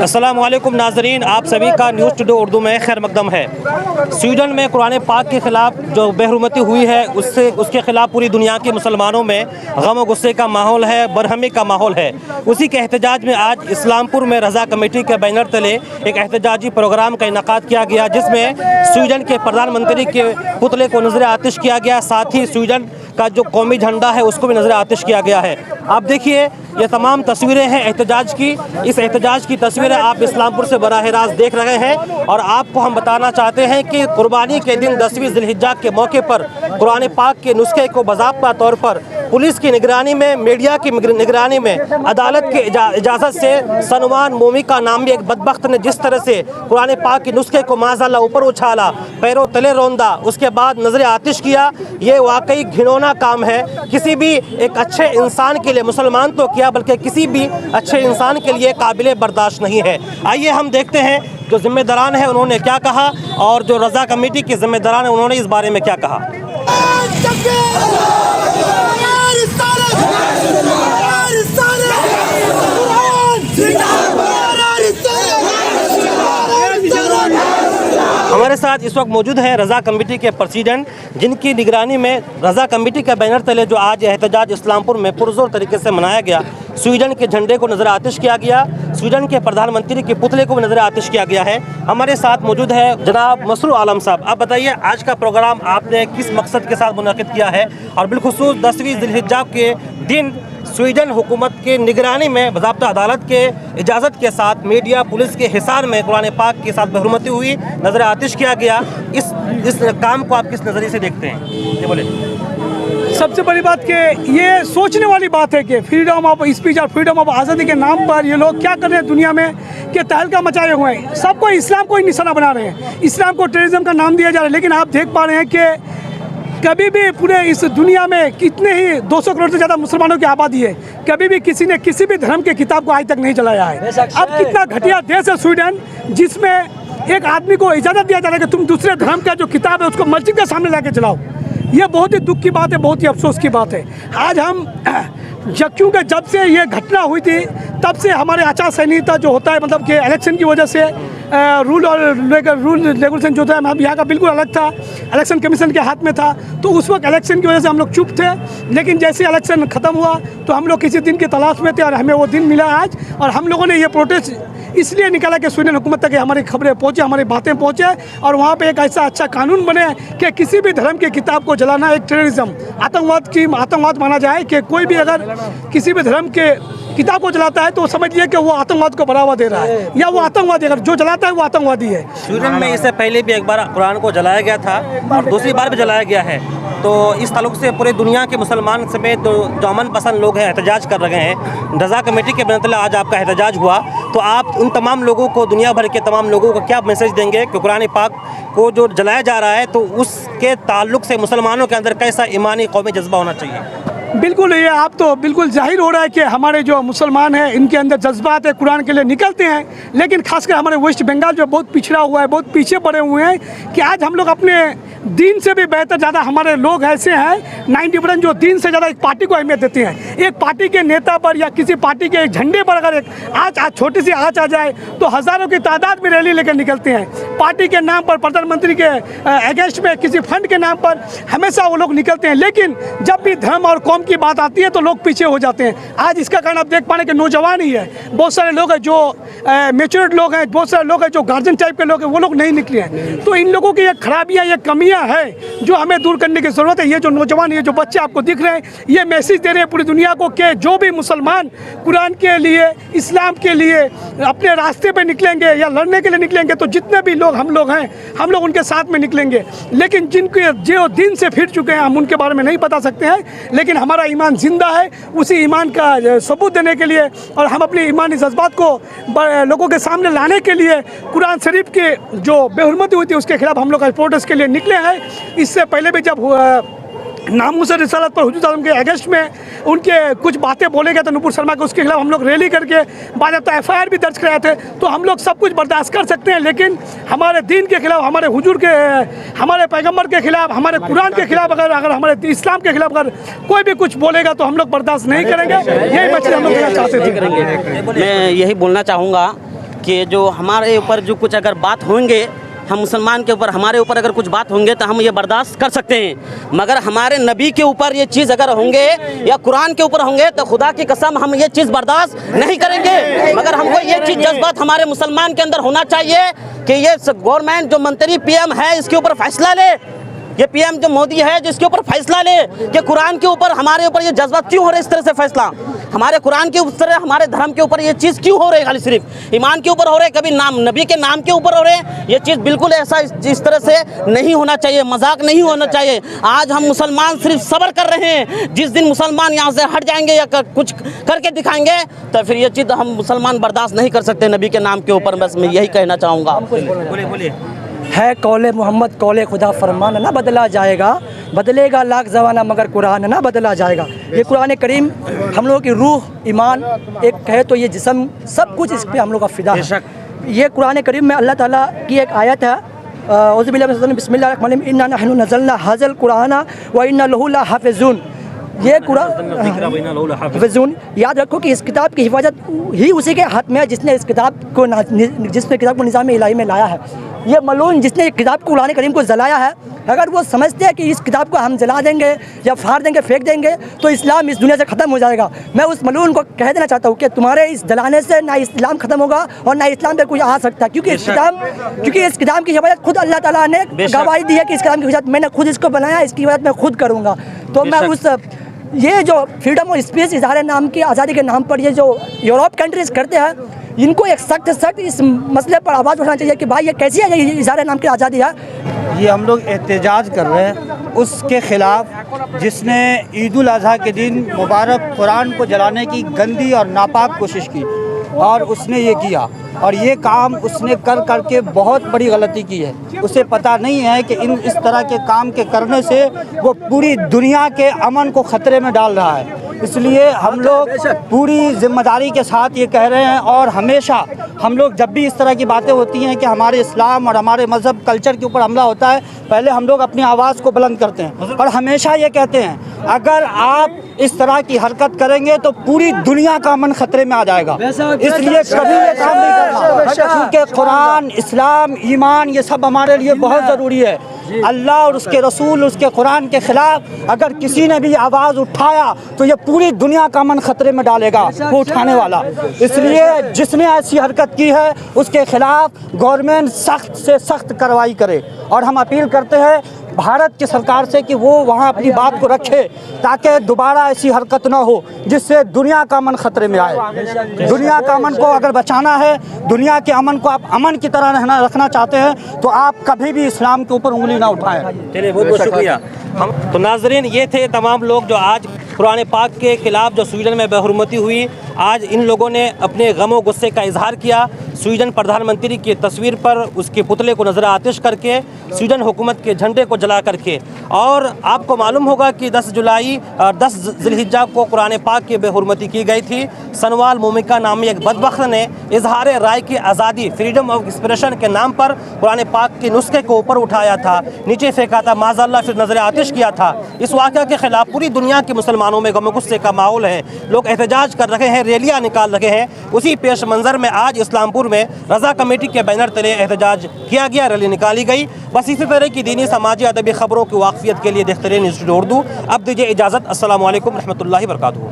अस्सलामु अलैकुम नाज़रीन, आप सभी का न्यूज़ टुडे उर्दू में खैर मकदम है। स्वीडन में कुरान पाक के ख़िलाफ़ जो बेहरुमती हुई है उसके ख़िलाफ़ पूरी दुनिया के मुसलमानों में गम व गुस्से का माहौल है, बरहमी का माहौल है। उसी के एहतजाज में आज इस्लामपुर में रज़ा कमेटी के बैनर तले एक एहतजाजी प्रोग्राम का इनेकाद किया गया, जिसमें स्वीडन के प्रधानमंत्री के पुतले को नज़र आतिश किया गया। साथ ही स्वीडन का जो कौमी झंडा है उसको भी नज़र आतिश किया गया है। आप देखिए, ये तमाम तस्वीरें हैं एहतजाज की। इस एहतजाज की तस्वीरें आप इस्लामपुर से बराह रास्त देख रहे हैं और आपको हम बताना चाहते हैं कि कुर्बानी के दिन 10वीं ज़िलहिज्जा के मौके पर कुरान पाक के नुस्खे को बाज़ाब्ता तौर पर पुलिस की निगरानी में, मीडिया की निगरानी में, अदालत की इजाज़त से सनवान मोमी का नाम भी एक बदबख्त ने जिस तरह से कुरान पाक के नुस्खे को माज़अल्लाह ऊपर उछाला, पैरों तले रौंदा, उसके बाद नजर आतिश किया, ये वाकई घिनौना काम है। किसी भी एक अच्छे इंसान के लिए, मुसलमान तो किया बल्कि किसी भी अच्छे इंसान के लिए काबिल बर्दाश्त नहीं है। आइए हम देखते हैं जो जिम्मेदारान है उन्होंने क्या कहा और जो रज़ा कमेटी के जिम्मेदारान है उन्होंने इस बारे में क्या कहा। हमारे साथ इस वक्त मौजूद हैं रज़ा कमेटी के प्रेसिडेंट, जिनकी निगरानी में रज़ा कमेटी के बैनर तले जो आज एहतजाज इस्लामपुर में पुरजोर तरीके से मनाया गया, स्वीडन के झंडे को नज़र आतिश किया गया, स्वीडन के प्रधानमंत्री के पुतले को भी नज़र आतिश किया गया है। हमारे साथ मौजूद है जनाब मसरूर आलम साहब। आप बताइए, आज का प्रोग्राम आपने किस मकसद के साथ मुनाकिद किया है और बिलखुसूस 10वीं ज़िलहिज्जा के दिन स्वीडन हुकूमत के निगरानी में बाज़ाब्ता अदालत के इजाज़त के साथ मीडिया पुलिस के हिसार में कुरान पाक के साथ बेहरुमती हुई, नज़र आतिश किया गया, इस काम को आप किस नज़रिए से देखते हैं? ये बोले। सबसे बड़ी बात कि ये सोचने वाली बात है कि फ्रीडम ऑफ स्पीच और फ्रीडम ऑफ आज़ादी के नाम पर ये लोग क्या कर रहे हैं दुनिया में कि तहलका मचाए हुए हैं। सबको इस्लाम को ही निशाना बना रहे हैं, इस्लाम को टेररिज्म का नाम दिया जा रहा है। लेकिन आप देख पा रहे हैं कि कभी भी पूरे इस दुनिया में कितने ही 200 करोड़ से ज़्यादा मुसलमानों की आबादी है, कभी भी किसी ने किसी भी धर्म के किताब को आज तक नहीं चलाया है। अब कितना घटिया देश है स्वीडन, जिसमें एक आदमी को इजाज़त दिया जा रहा है कि तुम दूसरे धर्म का जो किताब है उसको मस्जिद के सामने लाके चलाओ। ये बहुत ही दुख की बात है, बहुत ही अफसोस की बात है। आज हम क्योंकि जब से ये घटना हुई थी तब से हमारे आचार संहिता जो होता है, मतलब कि इलेक्शन की वजह से रूल रेगुलेशन जो था हम यहाँ का बिल्कुल अलग था, इलेक्शन कमीशन के हाथ में था। तो उस वक्त इलेक्शन की वजह से हम लोग चुप थे, लेकिन जैसे इलेक्शन ख़त्म हुआ तो हम लोग किसी दिन की तलाश में थे और हमें वो दिन मिला आज। और हम लोगों ने ये प्रोटेस्ट इसलिए निकाला कि स्वीडन हुकूमत तक हमारी खबरें पहुँचे, हमारी बातें पहुँचे और वहाँ पे एक ऐसा अच्छा कानून बने कि किसी भी धर्म की किताब को जलाना एक टेररिज्म, आतंकवाद माना जाए। कि कोई भी अगर किसी भी धर्म के किताब को जलाता है तो समझिए कि वो आतंकवाद को बढ़ावा दे रहा है या वो आतंकवादी, अगर जो जलाता है वो आतंकवादी है। स्वीडन में इससे पहले भी एक बार कुरान को जलाया गया था और दूसरी बार भी जलाया गया है। तो इस ताल्लुक से पूरे दुनिया के मुसलमान समेत जो अमन पसंद लोग हैं एहतजाज कर रहे हैं। रज़ा कमेटी के बैनर तले आज आपका एहतजाज हुआ, तो आप उन तमाम लोगों को, दुनिया भर के तमाम लोगों को क्या मैसेज देंगे कि कुरान पाक को जो जलाया जा रहा है तो उसके ताल्लुक से मुसलमानों के अंदर कैसा ईमानी कौमी जज्बा होना चाहिए? बिल्कुल, ये आप तो बिल्कुल जाहिर हो रहा है कि हमारे जो मुसलमान हैं इनके अंदर जज्बात है, कुरान के लिए निकलते हैं। लेकिन खासकर हमारे वेस्ट बंगाल जो बहुत पिछड़ा हुआ है, बहुत पीछे पड़े हुए हैं कि आज हम लोग अपने दीन से भी बेहतर ज़्यादा हमारे लोग ऐसे हैं 90% जो दीन से ज़्यादा एक पार्टी को अहमियत देते हैं। एक पार्टी के नेता पर या किसी पार्टी के एक झंडे पर अगर एक आज छोटी सी आँच आ जाए तो हज़ारों की तादाद में रैली लेकर निकलते हैं। पार्टी के नाम पर, प्रधानमंत्री के अगेंस्ट में, किसी फंड के नाम पर हमेशा वो लोग निकलते हैं। लेकिन जब भी धर्म और कौम की बात आती है तो लोग पीछे हो जाते हैं। आज इसका कारण आप देख पा रहे हैं कि नौजवान ही है, बहुत सारे लोग हैं जो मेच्योर्ड लोग हैं, बहुत सारे लोग हैं जो गार्जियन टाइप के लोग हैं, वो लोग नहीं निकले हैं। तो इन लोगों की ये खराबियाँ, ये कमियाँ है जो हमें दूर करने की ज़रूरत है। ये जो नौजवान, ये जो बच्चे आपको दिख रहे हैं, ये मैसेज दे रहे हैं पूरी दुनिया को कि जो भी मुसलमान कुरान के लिए, इस्लाम के लिए अपने रास्ते पे निकलेंगे या लड़ने के लिए निकलेंगे तो जितने भी लोग हम लोग हैं, हम लोग उनके साथ में निकलेंगे। लेकिन जिनके जो दिन से फिर चुके हैं हम उनके बारे में नहीं बता सकते हैं, लेकिन हमारा ईमान जिंदा है। उसी ईमान का सबूत देने के लिए और हम अपनी ईमानी जज्बात को लोगों के सामने लाने के लिए कुरान शरीफ के जो बेहुरमती हुई थी उसके खिलाफ हम लोग प्रोटेस्ट के लिए निकले हैं। इससे पहले भी जब नामूस रिसालत पर हुजूर आलम के अगेंस्ट में उनके कुछ बातें बोले गए थे नूपुर शर्मा के, उसके खिलाफ हम लोग रैली करके बाकायदा FIR भी दर्ज कराए थे। तो हम लोग सब कुछ बर्दाश्त कर सकते हैं, लेकिन हमारे दीन के खिलाफ, हमारे हुजूर के, हमारे पैगंबर के खिलाफ, हमारे कुरान के खिलाफ, अगर हमारे इस्लाम के खिलाफ अगर कोई भी कुछ बोलेगा तो हम लोग बर्दाश्त नहीं करेंगे। यही मैसेज हम लोग देना चाहते थे। मैं यही बोलना चाहूँगा कि जो हमारे ऊपर जो कुछ अगर बात होंगे, हम मुसलमान के ऊपर हमारे ऊपर अगर कुछ बात होंगे तो हम ये बर्दाश्त कर सकते हैं, मगर हमारे नबी के ऊपर ये चीज़ अगर होंगे या कुरान के ऊपर होंगे तो खुदा की कसम हम ये चीज़ बर्दाश्त नहीं करेंगे। मगर हमको ये चीज़ जज्बात हमारे मुसलमान के अंदर होना चाहिए कि ये गवर्नमेंट जो मंत्री पीएम है इसके ऊपर फैसला ले, ये पीएम जो मोदी है जिसके ऊपर फैसला ले कि कुरान के ऊपर हमारे ऊपर ये जज्बात क्यों हो रहे हैं, इस तरह से फैसला हमारे कुरान के ऊपर, हमारे धर्म के ऊपर ये चीज़ क्यों हो रही है, खाली सिर्फ ईमान के ऊपर हो रहे हैं, कभी नाम नबी के नाम के ऊपर हो रहे हैं। ये चीज़ बिल्कुल ऐसा इस तरह से नहीं होना चाहिए, मजाक नहीं होना चाहिए। आज हम मुसलमान सिर्फ सब्र कर रहे हैं, जिस दिन मुसलमान यहाँ से हट जाएंगे या कुछ करके दिखाएंगे तो फिर ये चीज़ हम मुसलमान बर्दाश्त नहीं कर सकते नबी के नाम के ऊपर। बस मैं यही कहना चाहूँगा। बोलिए। है कौले मोहम्मद कौले खुदा फरमान ना बदला जाएगा, बदलेगा लाख ज़माना मगर कुरान ना बदला जाएगा। ये कुरान करीम हम लोगों की रूह, ईमान, एक कहे तो ये जिस्म, सब कुछ इस पे हम लोग का फ़िदा है। ये कुरान करीम में अल्लाह ताला की एक आयत है, बिस्मिल्लाहिर्रहमानिर्रहीम, इन्ना नहनु नज़लना हाज़ल कुराना व इन्ना लहू लहाफ़िज़ून। ये कुरान याद रखो कि इस किताब की हिफाजत ही उसी के हाथ में है जिसने इस किताब को निज़ाम इलाही में लाया है। ये मलून जिसने इस किताब को कुरान करीम को जलाया है, अगर वो समझते हैं कि इस किताब को हम जला देंगे या फाड़ देंगे, फेंक देंगे तो इस्लाम इस दुनिया से ख़त्म हो जाएगा। मैं उस मलून को कह देना चाहता हूँ कि तुम्हारे इस जलाने से ना इस्लाम ख़त्म होगा और ना इस्लाम पे कुछ आ सकता, क्योंकि इस किताब की हिफाजत खुद अल्लाह ताला ने गवाही दी है कि इस किताब की हिफाजत मैंने खुद इसको बनाया, इसकी हिफाजत मैं खुद करूँगा। तो मैं उस ये जो फ्रीडम ऑफ स्पीच इजहार नाम की आज़ादी के नाम पर ये जो यूरोप कंट्रीज़ करते हैं, इनको एक सख्त इस मसले पर आवाज़ उठाना चाहिए कि भाई ये कैसी है, ये इजहार नाम की आज़ादी है। ये हम लोग एहतजाज कर रहे हैं उसके ख़िलाफ़ जिसने ईद उल अज़हा के दिन मुबारक कुरान को जलाने की गंदी और नापाक कोशिश की और उसने ये किया और ये काम उसने कर के बहुत बड़ी गलती की है। उसे पता नहीं है कि इस तरह के काम के करने से वो पूरी दुनिया के अमन को ख़तरे में डाल रहा है। इसलिए हम लोग पूरी ज़िम्मेदारी के साथ ये कह रहे हैं और हमेशा हम लोग जब भी इस तरह की बातें होती हैं कि हमारे इस्लाम और हमारे मज़हब कल्चर के ऊपर हमला होता है, पहले हम लोग अपनी आवाज़ को बुलंद करते हैं और हमेशा ये कहते हैं अगर आप इस तरह की हरकत करेंगे तो पूरी दुनिया का अमन ख़तरे में आ जाएगा। इसलिए कभी ये काम नहीं करना, क्योंकि कुरान, इस्लाम, ईमान ये सब हमारे लिए बहुत ज़रूरी है। अल्लाह और उसके रसूल, उसके कुरान के ख़िलाफ़ अगर किसी ने भी आवाज़ उठाया तो ये पूरी दुनिया का अमन ख़तरे में डालेगा वो उठाने वाला। इसलिए जिसने ऐसी हरकत की है उसके ख़िलाफ़ गवर्नमेंट सख्त से सख्त कार्रवाई करे और हम अपील करते हैं भारत की सरकार से कि वो वहाँ अपनी बात को रखे ताकि दोबारा ऐसी हरकत ना हो जिससे दुनिया का अमन ख़तरे में आए। दुनिया का अमन को अगर बचाना है, दुनिया के अमन को आप अमन की तरह रखना चाहते हैं तो आप कभी भी इस्लाम के ऊपर उंगली ना उठाएं। चलिए, बहुत बहुत शुक्रिया। तो नाजरीन, ये थे तमाम लोग जो आज कुरान पाक के ख़िलाफ़ जो स्वीडन में बेहुरमती हुई, आज इन लोगों ने अपने गम गुस्से का इजहार किया। स्वीडन प्रधानमंत्री की तस्वीर पर उसके पुतले को नजर आतिश करके, स्वीडन हुकूमत के झंडे को जला करके। और आपको मालूम होगा कि 10 ज़िलहिज्जा को कुरान पाक की बेहुरमती की गई थी। सनवाल मोमिका नामी एक बदबख्त ने इजहार राय की आज़ादी, फ्रीडम ऑफ एक्सप्रेशन के नाम पर कुरान पाक के नुस्खे को ऊपर उठाया था, नीचे फेंका था, माज़अल्लाह फिर नजर आतिश किया था। इस वाक़या के ख़िलाफ़ पूरी दुनिया के मुसलमानों में गम गुस्से का माहौल है। लोग एहतजाज कर रहे हैं, रैलियाँ निकाल रहे हैं। उसी पेश मंज़र में आज इस्लामपुर में रज़ा कमेटी के बैनर तले एहतजाज किया गया, रैली निकाली गई। बस इसी तरह की दीनी, समाजी, अदबी खबरों की वाक़फियत के लिए देखते रहिए न्यूज़ टुडे उर्दू। अब दीजिए इजाज़त। अस्सलामु अलैकुम रहमतुल्लाहि व बरकातुहू।